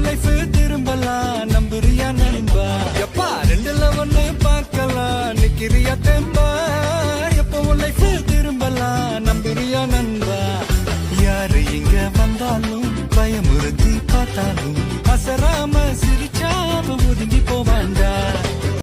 எப்பவும் லைஃப் திரும்பலாம் நம்புறியா நண்பா எப்பா ரெண்டுல ஒண்ணு பார்க்கலாம் நிக்கிறியா தெம்பா எப்பவும் லைஃப் திரும்பலாம் நம்புறியா நண்பா யாரு இங்க வந்தாலும் பயமுறுத்தி பார்த்தாலும் அசராம சிரி